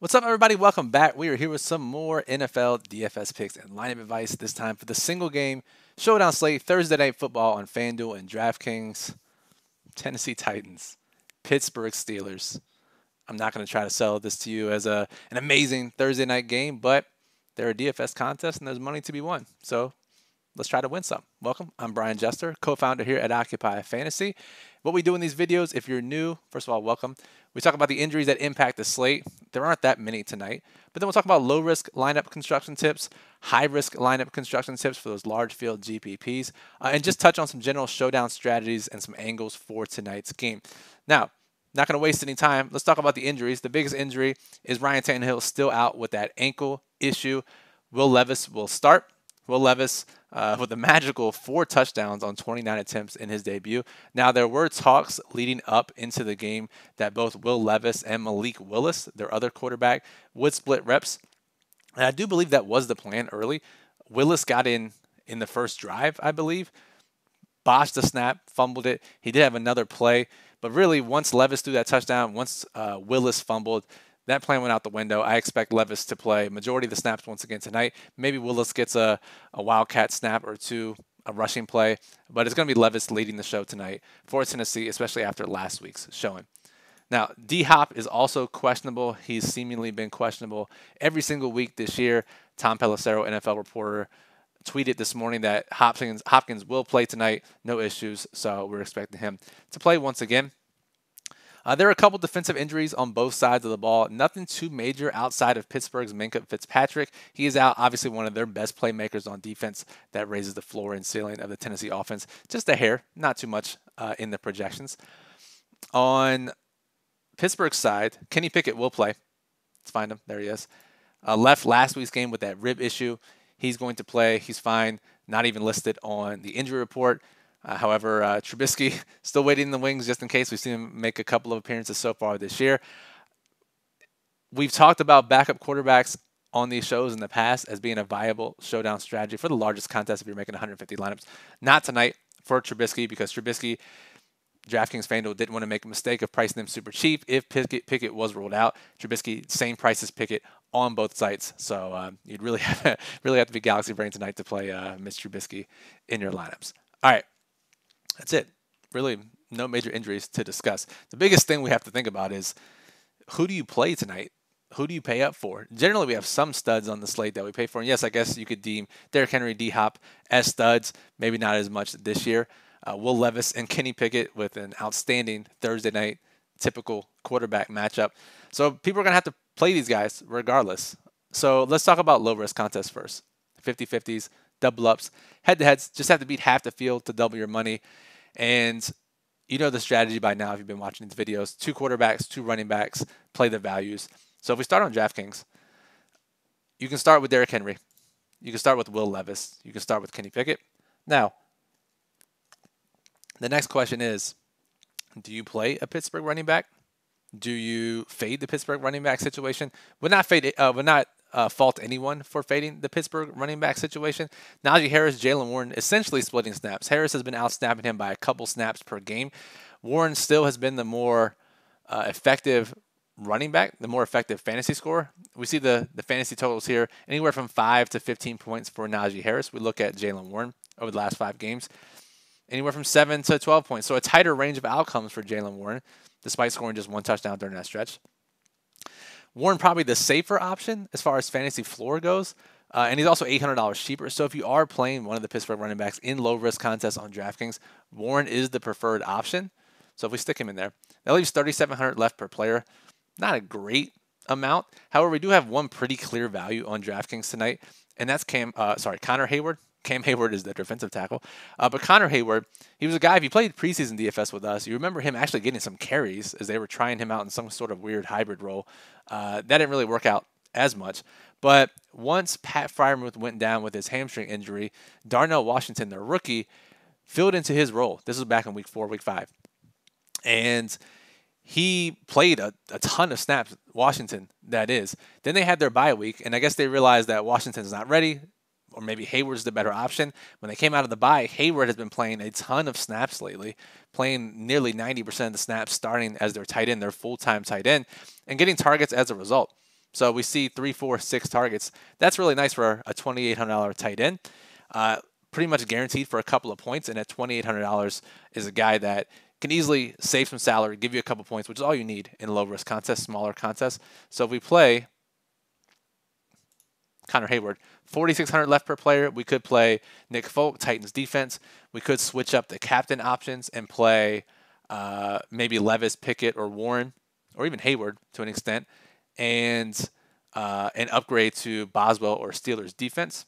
What's up, everybody? Welcome back. We are here with some more NFL DFS picks and lineup advice, this time for the single game showdown slate, Thursday Night Football on FanDuel and DraftKings. Tennessee Titans, Pittsburgh Steelers. I'm not going to try to sell this to you as an amazing Thursday night game, but they're a DFS contest and there's money to be won. So let's try to win some. Welcome. I'm Brian Jester, co-founder here at Occupy Fantasy. What we do in these videos, if you're new, first of all, welcome. We talk about the injuries that impact the slate. There aren't that many tonight. But then we'll talk about low-risk lineup construction tips, high-risk lineup construction tips for those large field GPPs, and just touch on some general showdown strategies and some angles for tonight's game. Now, not going to waste any time. Let's talk about the injuries. The biggest injury is Ryan Tannehill still out with that ankle issue. Will Levis will start. Will Levis with a magical 4 touchdowns on 29 attempts in his debut. Now, there were talks leading up into the game that both Will Levis and Malik Willis, their other quarterback, would split reps. And I do believe that was the plan early. Willis got in the first drive, I believe, botched the snap, fumbled it. He did have another play. But really, once Levis threw that touchdown, once Willis fumbled, that plan went out the window. I expect Levis to play majority of the snaps once again tonight. Maybe Willis gets a wildcat snap or two, a rushing play, but it's going to be Levis leading the show tonight for Tennessee, especially after last week's showing. Now, D-Hop is also questionable. He's seemingly been questionable every single week this year. Tom Pelissero, NFL reporter, tweeted this morning that Hopkins will play tonight, no issues, so we're expecting him to play once again. There are a couple defensive injuries on both sides of the ball. Nothing too major outside of Pittsburgh's Minkah Fitzpatrick. He is out, obviously one of their best playmakers on defense that raises the floor and ceiling of the Tennessee offense. Just a hair, not too much in the projections. On Pittsburgh's side, Kenny Pickett will play. Let's find him. There he is. Left last week's game with that rib issue. He's going to play. He's fine. Not even listed on the injury report. However, Trubisky still waiting in the wings just in case. We've seen him make a couple of appearances so far this year. We've talked about backup quarterbacks on these shows in the past as being a viable showdown strategy for the largest contest if you're making 150 lineups. Not tonight for Trubisky because Trubisky, DraftKings FanDuel didn't want to make a mistake of pricing him super cheap. If Pickett was ruled out, Trubisky, same price as Pickett on both sites. So you'd really have to be Galaxy Brain tonight to play Mr. Trubisky in your lineups. All right. That's it. Really, no major injuries to discuss. The biggest thing we have to think about is who do you play tonight? Who do you pay up for? Generally, we have some studs on the slate that we pay for. And yes, I guess you could deem Derrick Henry, D-Hop as studs. Maybe not as much this year. Will Levis and Kenny Pickett with an outstanding Thursday night typical quarterback matchup. So people are going to have to play these guys regardless. So let's talk about low-risk contests first. 50-50s, double-ups, head-to-heads. Just have to beat half the field to double your money. And you know the strategy by now if you've been watching these videos. 2 quarterbacks, 2 running backs, play the values. So if we start on DraftKings, you can start with Derrick Henry. You can start with Will Levis. You can start with Kenny Pickett. Now, the next question is, do you play a Pittsburgh running back? Do you fade the Pittsburgh running back situation? Would not fault anyone for fading the Pittsburgh running back situation. Najee Harris, Jalen Warren essentially splitting snaps. Harris has been out-snapping him by a couple snaps per game. Warren still has been the more effective running back, the more effective fantasy scorer. We see the fantasy totals here, anywhere from 5 to 15 points for Najee Harris. We look at Jalen Warren over the last 5 games. Anywhere from 7 to 12 points. So a tighter range of outcomes for Jalen Warren, despite scoring just 1 touchdown during that stretch. Warren probably the safer option as far as fantasy floor goes, and he's also $800 cheaper. So if you are playing one of the Pittsburgh running backs in low-risk contests on DraftKings, Warren is the preferred option. So if we stick him in there, that leaves $3,700 left per player. Not a great amount. However, we do have one pretty clear value on DraftKings tonight, and that's Connor Hayward. Cam Hayward is the defensive tackle. But Connor Hayward, he was a guy, if you played preseason DFS with us, you remember him actually getting some carries as they were trying him out in some sort of weird hybrid role. That didn't really work out as much. But once Pat Freiermuth went down with his hamstring injury, Darnell Washington, the rookie, filled into his role. This was back in week 4, week 5. And he played a ton of snaps, Washington, that is. Then they had their bye week, and I guess they realized that Washington's not ready. Or maybe Hayward's the better option. When they came out of the bye, Hayward has been playing a ton of snaps lately, playing nearly 90% of the snaps, starting as their tight end, their full-time tight end, and getting targets as a result. So we see 3, 4, 6 targets. That's really nice for a $2,800 tight end. Pretty much guaranteed for a couple of points, and at $2,800 is a guy that can easily save some salary, give you a couple points, which is all you need in low-risk contests, smaller contests. So if we play Connor Hayward, 4,600 left per player. We could play Nick Folk, Titans defense. We could switch up the captain options and play maybe Levis, Pickett, or Warren, or even Hayward to an extent, and an upgrade to Boswell or Steelers defense.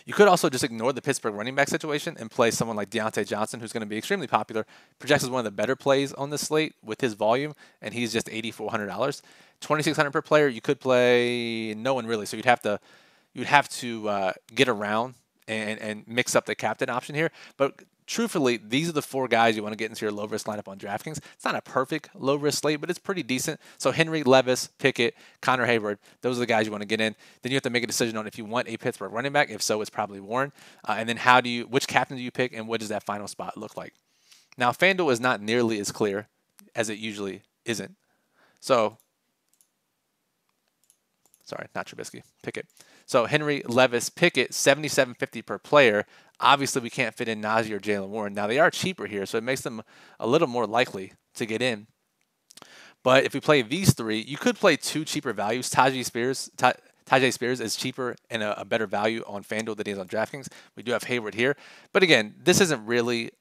You could also just ignore the Pittsburgh running back situation and play someone like Deontay Johnson, who's going to be extremely popular, projects as one of the better plays on this slate with his volume, and he's just $8,400. $2,600 per player. You could play no one really, so you'd have to get around and mix up the captain option here. But truthfully, these are the 4 guys you want to get into your low-risk lineup on DraftKings. It's not a perfect low-risk slate, but it's pretty decent. So Henry, Levis, Pickett, Connor Hayward, those are the guys you want to get in. Then you have to make a decision on if you want a Pittsburgh running back. If so, it's probably Warren. And then which captain do you pick, and what does that final spot look like? Now, FanDuel is not nearly as clear as it usually isn't. So, sorry, not Trubisky, Pickett. So Henry, Levis, Pickett, $7,750 per player. Obviously, we can't fit in Najee or Jalen Warren. Now, they are cheaper here, so it makes them a little more likely to get in. But if we play these 3, you could play 2 cheaper values. Tajay Spears is cheaper and a better value on FanDuel than he is on DraftKings. We do have Hayward here. But again, this isn't really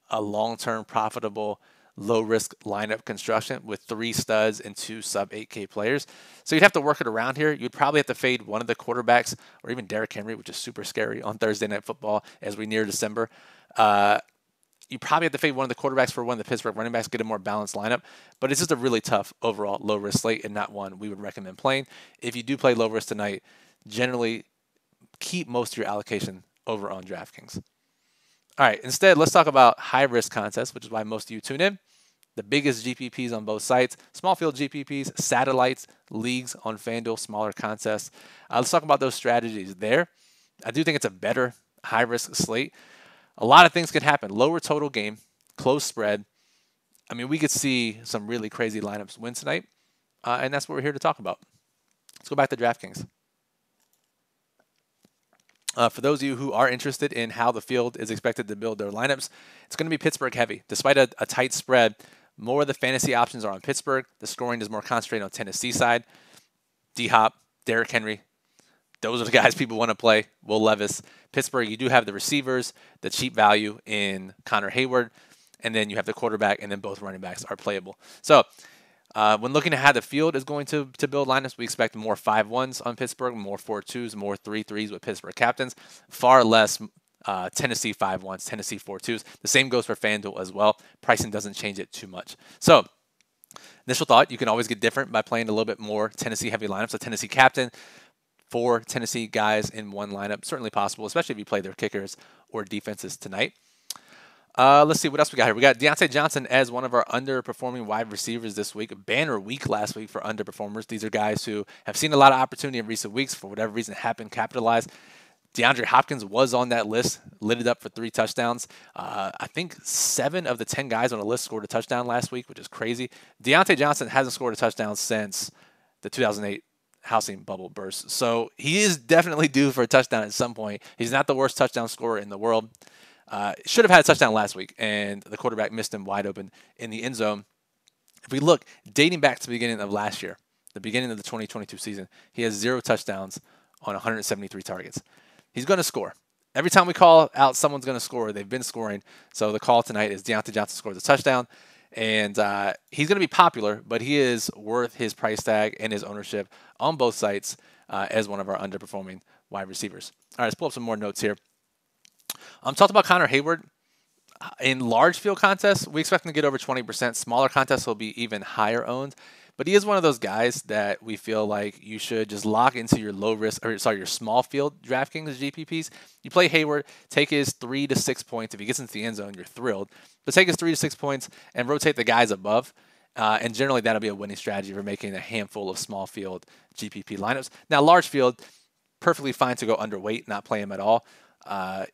a long-term profitable low-risk lineup construction with 3 studs and 2 sub-8K players. So you'd have to work it around here. You'd probably have to fade one of the quarterbacks or even Derrick Henry, which is super scary on Thursday Night Football as we near December. You probably have to fade one of the quarterbacks for one of the Pittsburgh running backs, get a more balanced lineup. But it's just a really tough overall low-risk slate and not one we would recommend playing. If you do play low-risk tonight, generally keep most of your allocation over on DraftKings. All right, instead, let's talk about high-risk contests, which is why most of you tune in. The biggest GPPs on both sites, small field GPPs, satellites, leagues on FanDuel, smaller contests. Let's talk about those strategies there. I do think it's a better high-risk slate. A lot of things could happen. Lower total game, close spread. I mean, we could see some really crazy lineups win tonight, and that's what we're here to talk about. Let's go back to DraftKings. For those of you who are interested in how the field is expected to build their lineups, it's going to be Pittsburgh heavy. Despite a tight spread, more of the fantasy options are on Pittsburgh. The scoring is more concentrated on Tennessee side. D-Hop, Derrick Henry, those are the guys people want to play. Will Levis. Pittsburgh, you do have the receivers, the cheap value in Connor Hayward, and then you have the quarterback, and then both running backs are playable. So when looking at how the field is going to build lineups, we expect more 5-1s on Pittsburgh, more 4-2s, more 3-3s with Pittsburgh captains, far less Tennessee 5-1s, Tennessee 4-2s. The same goes for FanDuel as well. Pricing doesn't change it too much. So initial thought, you can always get different by playing a little bit more Tennessee heavy lineups. A Tennessee captain, 4 Tennessee guys in one lineup, certainly possible, especially if you play their kickers or defenses tonight. Let's see what else we got here. We got Deontay Johnson as one of our underperforming wide receivers this week. Banner week last week for underperformers. These are guys who have seen a lot of opportunity in recent weeks for whatever reason, haven't capitalized. DeAndre Hopkins was on that list, lit it up for 3 touchdowns. I think 7 of the 10 guys on the list scored a touchdown last week, which is crazy. Deontay Johnson hasn't scored a touchdown since the 2008 housing bubble burst. So he is definitely due for a touchdown at some point. He's not the worst touchdown scorer in the world. Should have had a touchdown last week, and the quarterback missed him wide open in the end zone. If we look, dating back to the beginning of last year, the beginning of the 2022 season, he has 0 touchdowns on 173 targets. He's going to score. Every time we call out someone's going to score, they've been scoring. So the call tonight is Deontay Johnson scores a touchdown, and he's going to be popular, but he is worth his price tag and his ownership on both sites as one of our underperforming wide receivers. All right, let's pull up some more notes here. Talked about Connor Hayward. In large field contests, we expect him to get over 20%. Smaller contests will be even higher owned. But he is one of those guys that we feel like you should just lock into your your small field DraftKings GPPs. You play Hayward, take his 3 to 6 points. If he gets into the end zone, you're thrilled. But take his 3 to 6 points and rotate the guys above. And generally, that'll be a winning strategy for making a handful of small field GPP lineups. Now, large field, perfectly fine to go underweight, not play him at all.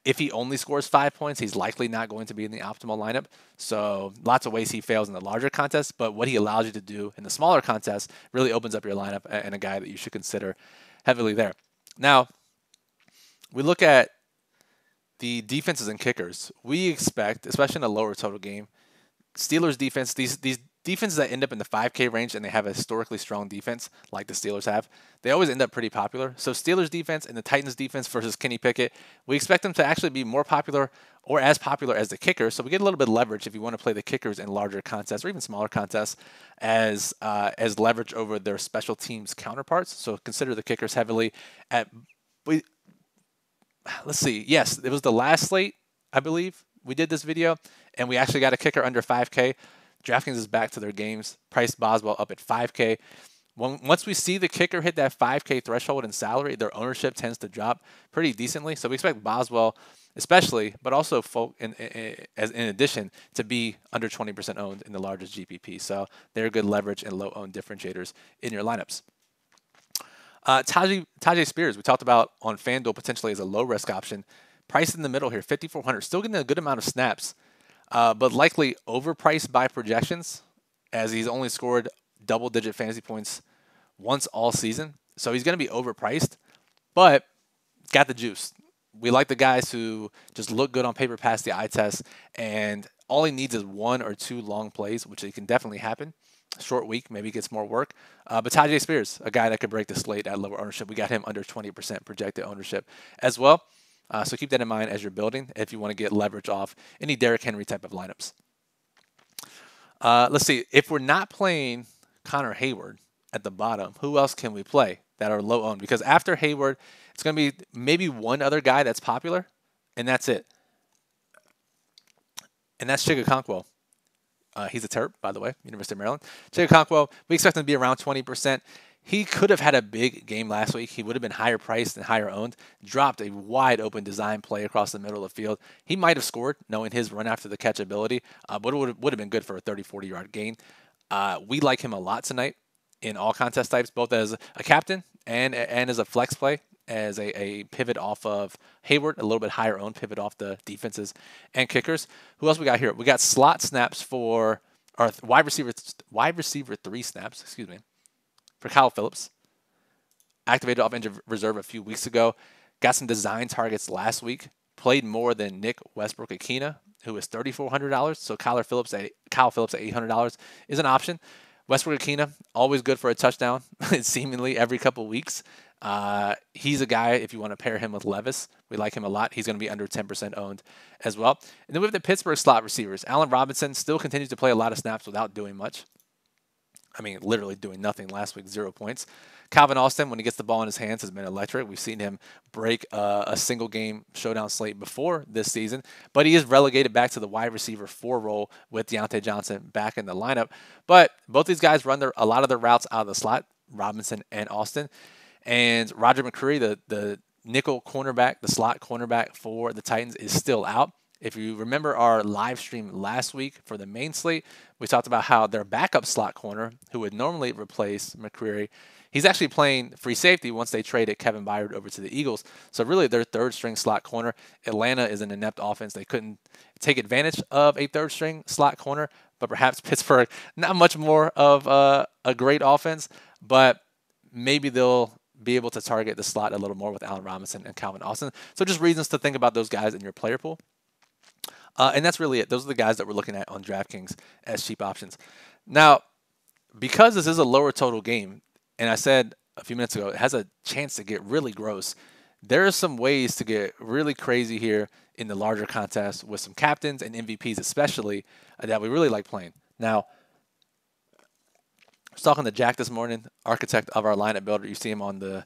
If he only scores 5 points, he's likely not going to be in the optimal lineup. So lots of ways he fails in the larger contests, but what he allows you to do in the smaller contests really opens up your lineup and a guy that you should consider heavily there. Now, we look at the defenses and kickers. We expect, especially in a lower total game, Steelers defense, these defenses that end up in the 5K range and they have a historically strong defense like the Steelers have, they always end up pretty popular. So Steelers defense and the Titans defense versus Kenny Pickett, we expect them to actually be more popular or as popular as the kickers. So we get a little bit of leverage if you want to play the kickers in larger contests or even smaller contests as leverage over their special teams counterparts. So consider the kickers heavily at, let's see, yes, it was the last slate, I believe. We did this video, and we actually got a kicker under 5K. DraftKings is back to their games. Priced Boswell up at 5K. Once we see the kicker hit that 5K threshold in salary, their ownership tends to drop pretty decently. So we expect Boswell, especially, but also in addition, to be under 20% owned in the largest GPP. So they're good leverage and low-owned differentiators in your lineups. Tajay Spears, we talked about on FanDuel potentially as a low-risk option. Priced in the middle here, 5,400. Still getting a good amount of snaps, but likely overpriced by projections as he's only scored double-digit fantasy points once all season. So he's going to be overpriced, but got the juice. We like the guys who just look good on paper, pass the eye test, and all he needs is 1 or 2 long plays, which it can definitely happen. Short week, maybe gets more work. But Tajay Spears, a guy that could break the slate at lower ownership. We got him under 20% projected ownership as well. So keep that in mind as you're building if you want to get leverage off any Derrick Henry type of lineups. Let's see. If we're not playing Connor Hayward at the bottom, who else can we play that are low owned? Because after Hayward, it's going to be maybe one other guy that's popular, and that's it. And that's Chigakonkwo. He's a Terp, by the way, University of Maryland. Chigakonkwo, we expect him to be around 20%. He could have had a big game last week. He would have been higher priced and higher owned. Dropped a wide open design play across the middle of the field. He might have scored, knowing his run after the catch ability, but it would have been good for a 30, 40-yard gain. We like him a lot tonight in all contest types, both as a captain and as a flex play, as a pivot off of Hayward, a little bit higher owned pivot off the defenses and kickers. Who else we got here? We got slot snaps for our wide receiver 3 snaps, excuse me, for Kyle Phillips. Activated off injured reserve a few weeks ago. Got some design targets last week. Played more than Nick Westbrook-Ikhine, who is $3,400. So Kyle Phillips at $800 is an option. Westbrook-Ikhine, always good for a touchdown, seemingly every couple weeks. He's a guy, if you want to pair him with Levis, we like him a lot. He's going to be under 10% owned as well. And then we have the Pittsburgh slot receivers. Allen Robinson still continues to play a lot of snaps without doing much. I mean, literally doing nothing last week, 0 points. Calvin Austin, when he gets the ball in his hands, has been electric. We've seen him break a single game showdown slate before this season, but he is relegated back to the wide receiver 4 role with Deontay Johnson back in the lineup. But both these guys run a lot of their routes out of the slot, Robinson and Austin. And Roger McCreary, the nickel cornerback, the slot cornerback for the Titans, is still out. If you remember our live stream last week for the main slate, we talked about how their backup slot corner, who would normally replace McCreary, he's actually playing free safety once they traded Kevin Byard over to the Eagles. So really their third-string slot corner. Atlanta is an inept offense. They couldn't take advantage of a third-string slot corner, but perhaps Pittsburgh, not much more of a great offense, but maybe they'll be able to target the slot a little more with Allen Robinson and Calvin Austin. So just reasons to think about those guys in your player pool. And that's really it. Those are the guys that we're looking at on DraftKings as cheap options. Now, because this is a lower total game, and I said a few minutes ago, it has a chance to get really gross, there are some ways to get really crazy here in the larger contests with some captains and MVPs especially that we really like playing. Now, I was talking to Jack this morning, architect of our lineup builder. You see him on the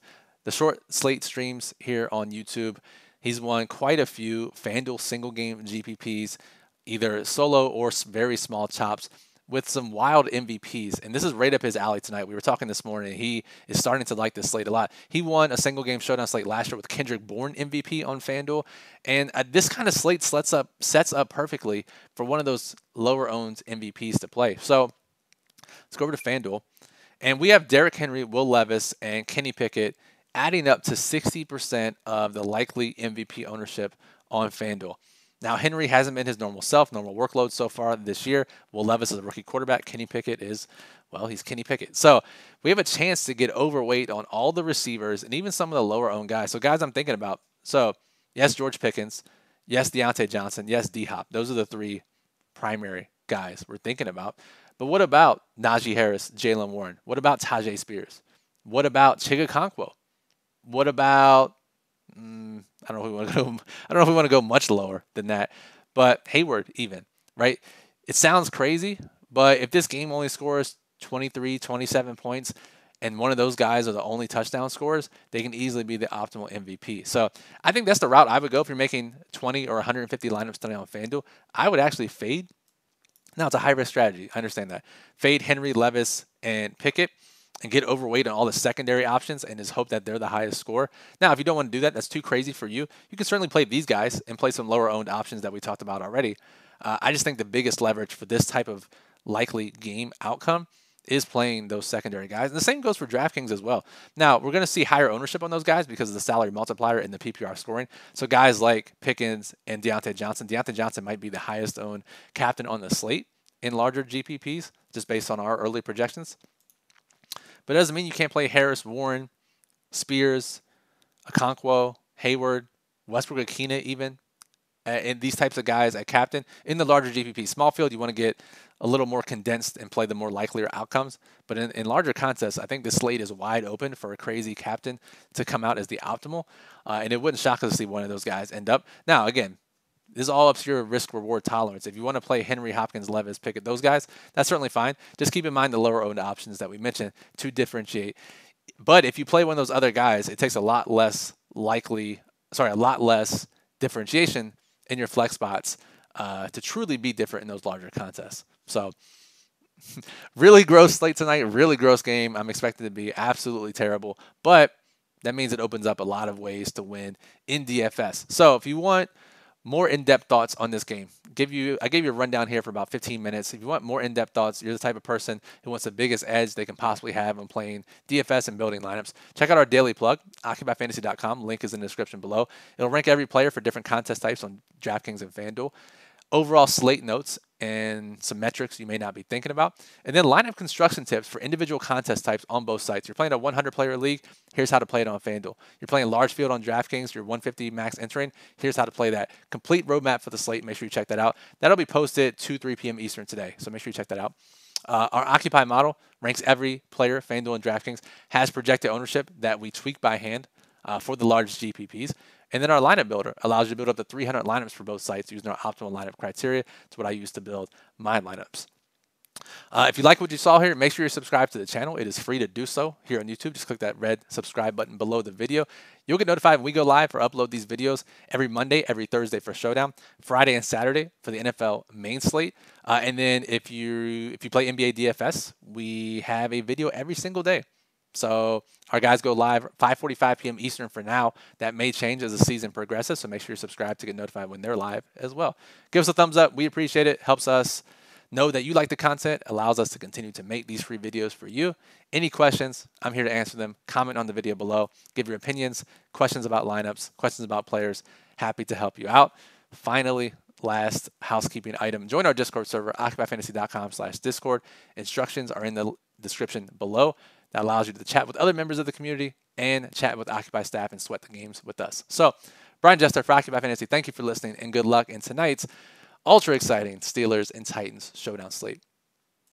short slate streams here on YouTube. He's won quite a few FanDuel single game GPPs, either solo or very small chops, with some wild MVPs. And this is right up his alley tonight. We were talking this morning. He is starting to like this slate a lot. He won a single game showdown slate last year with Kendrick Bourne MVP on FanDuel. And this kind of slate sets up perfectly for one of those lower owned MVPs to play. So let's go over to FanDuel. And we have Derrick Henry, Will Levis, and Kenny Pickett adding up to 60% of the likely MVP ownership on FanDuel. Now, Henry hasn't been his normal self, normal workload so far this year. Will Levis is a rookie quarterback. Kenny Pickett is, well, he's Kenny Pickett. So we have a chance to get overweight on all the receivers and even some of the lower-owned guys. So guys I'm thinking about. So, yes, George Pickens. Yes, Deontay Johnson. Yes, D-Hop. Those are the three primary guys we're thinking about. But what about Najee Harris, Jalen Warren? What about Tajay Spears? What about Chigga Okonkwo? What about I don't know if we want to go much lower than that, but Hayward even, right? It sounds crazy, but if this game only scores 23, 27 points, and one of those guys are the only touchdown scorers, they can easily be the optimal MVP. So I think that's the route I would go if you're making 20 or 150 lineups tonight on FanDuel. I would actually fade. Now, it's a high-risk strategy. I understand that. Fade Henry, Levis, and Pickett and get overweight on all the secondary options and just hope that they're the highest score. Now, if you don't want to do that, that's too crazy for you. You can certainly play these guys and play some lower-owned options that we talked about already. I just think the biggest leverage for this type of likely game outcome is playing those secondary guys. And the same goes for DraftKings as well. Now, we're going to see higher ownership on those guys because of the salary multiplier and the PPR scoring. So guys like Pickens and Deontay Johnson. Deontay Johnson might be the highest owned captain on the slate in larger GPPs, just based on our early projections. But it doesn't mean you can't play Harris, Warren, Spears, Okonkwo, Hayward, Westbrook-Akina even, and these types of guys at captain in the larger GPP. Small field, you want to get a little more condensed and play the more likelier outcomes. But in larger contests, I think the slate is wide open for a crazy captain to come out as the optimal. And it wouldn't shock us to see one of those guys end up. Now, again, this is all up to your risk-reward tolerance. If you want to play Henry, Hopkins, Levis, Pickett, those guys, that's certainly fine. Just keep in mind the lower-owned options that we mentioned to differentiate. But if you play one of those other guys, it takes a lot less differentiation in your flex spots to truly be different in those larger contests. So really gross slate tonight, really gross game. I'm expecting it to be absolutely terrible, but that means it opens up a lot of ways to win in DFS. So if you want more in-depth thoughts on this game, I gave you a rundown here for about 15 minutes. If you want more in-depth thoughts, you're the type of person who wants the biggest edge they can possibly have on playing DFS and building lineups, check out our daily plug, OccupyFantasy.com. Link is in the description below. It'll rank every player for different contest types on DraftKings and FanDuel. Overall slate notes and some metrics you may not be thinking about. And then lineup construction tips for individual contest types on both sites. You're playing a 100-player league, here's how to play it on FanDuel. You're playing large field on DraftKings, you're 150 max entering, here's how to play that. Complete roadmap for the slate, make sure you check that out. That'll be posted 3 p.m. Eastern today, so make sure you check that out. Our Occupy model ranks every player, FanDuel and DraftKings, has projected ownership that we tweak by hand for the largest GPPs. And then our lineup builder allows you to build up to 300 lineups for both sites using our optimal lineup criteria. It's what I use to build my lineups. If you like what you saw here, make sure you're subscribed to the channel. It is free to do so here on YouTube. Just click that red subscribe button below the video. You'll get notified when we go live or upload these videos every Monday, every Thursday for Showdown, Friday and Saturday for the NFL main slate. And then if you play NBA DFS, we have a video every single day. So our guys go live 5:45 p.m. Eastern for now. That may change as the season progresses, so make sure you're subscribed to get notified when they're live as well. Give us a thumbs up. We appreciate it. Helps us know that you like the content, allows us to continue to make these free videos for you. Any questions, I'm here to answer them. Comment on the video below. Give your opinions, questions about lineups, questions about players. Happy to help you out. Finally, last housekeeping item. Join our Discord server, OccupyFantasy.com/Discord. Instructions are in the description below. That allows you to chat with other members of the community and chat with Occupy staff and sweat the games with us. So, Brian Jester for Occupy Fantasy, thank you for listening and good luck in tonight's ultra exciting Steelers and Titans showdown slate.